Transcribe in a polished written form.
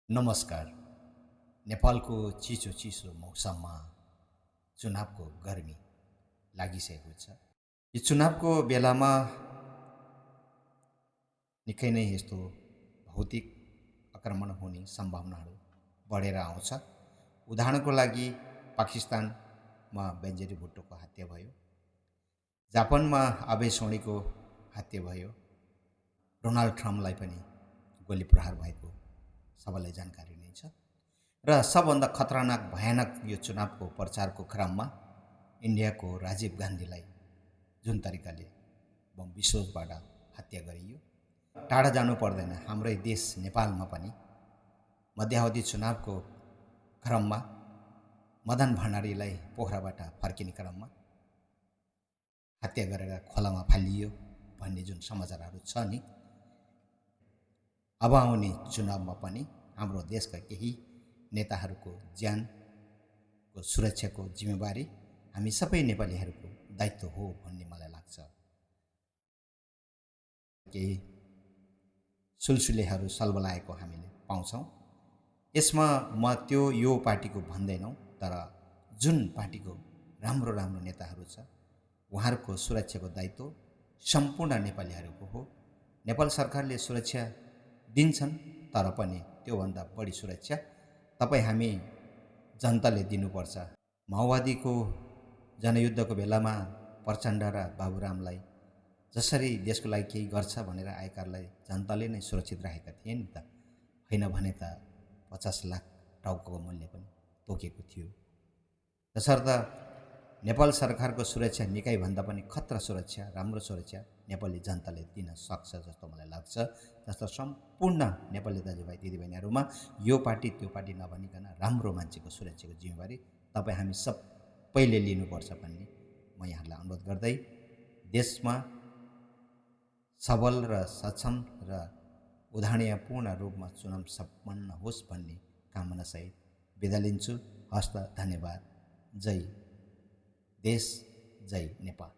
नमस्कार। नेपालको चिसो चिसो मौसममा चुनावको गर्मी लागिसकेको छ। यो चुनावको बेलामा निकै नै यस्तो भौतिक आक्रमण हुने सम्भावनाहरू बढेर आउँछ। उदाहरणको लागि पाकिस्तानमा बेन्जरी भुट्टोको हत्या भयो, जापानमा आबे सोनीको हत्या भयो, डोनाल्ड ट्रम्पलाई पनि गोली प्रहार भएको सबैलाई जानकारी नै छ। र सबभन्दा खतरनाक भयानक यो चुनावको प्रचारको क्रममा इन्डियाको राजीव गान्धीलाई जुन तरिकाले बम विस्फोटबाट हत्या गरियो। टाढा जानु पर्दैन, हाम्रै देश नेपालमा पनि मध्यावधि चुनावको क्रममा मदन भण्डारीलाई पोखराबाट फर्किने क्रममा हत्या गरेर खोलामा फालियो भन्ने जुन समाचारहरू छ नि, अब आउने चुनावमा पनि हाम्रो देशका केही नेताहरूको ज्यानको सुरक्षाको जिम्मेवारी हामी सबै नेपालीहरूको दायित्व हो भन्ने मलाई लाग्छ। केही सुलसुलेहरू सलबलाएको हामीले पाउँछौँ। यसमा म यो पार्टीको भन्दैनौँ, तर जुन पार्टीको राम्रो राम्रो नेताहरू छ उहाँहरूको सुरक्षाको दायित्व सम्पूर्ण नेपालीहरूको हो। नेपाल सरकारले सुरक्षा दिन्छन्, तर पनि त्योभन्दा बढी सुरक्षा तपाईँ हामी जनताले दिनुपर्छ। माओवादीको जनयुद्धको बेलामा प्रचण्ड र बाबुरामलाई जसरी देशको लागि केही गर्छ भनेर आएकाहरूलाई जनताले नै सुरक्षित राखेका थिए नि त, होइन भने त 50 लाख टाउको मूल्य पनि तोकेको थियो। तसर्थ नेपाल सरकारको सुरक्षा निकायभन्दा पनि खतरा सुरक्षा, राम्रो सुरक्षा नेपाली जनताले दिन सक्छ जस्तो मलाई लाग्छ। जस्तो सम्पूर्ण नेपाली दाजुभाइ दिदीबहिनीहरूमा यो पार्टी त्यो पार्टी नभनिकन राम्रो मान्छेको सुरक्षाको जिम्मेवारी तपाईँ हामी सबैले लिनुपर्छ भन्ने म यहाँलाई अनुरोध गर्दै देशमा सबल र सक्षम र उदाहरणीयपूर्ण रूपमा चुनाव सम्पन्न होस् भन्ने कामनासहित बिदा लिन्छु। हस्त, धन्यवाद। जय देश, जय नेपाल।